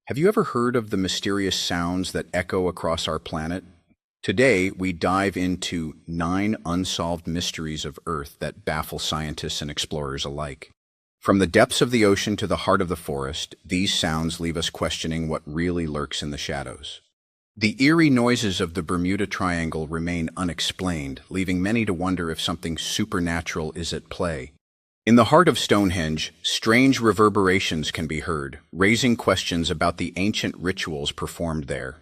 Have you ever heard of the mysterious sounds that echo across our planet? Today, we dive into 9 unsolved mysteries of Earth that baffle scientists and explorers alike. From the depths of the ocean to the heart of the forest, these sounds leave us questioning what really lurks in the shadows. The eerie noises of the Bermuda Triangle remain unexplained, leaving many to wonder if something supernatural is at play. In the heart of Stonehenge, strange reverberations can be heard, raising questions about the ancient rituals performed there.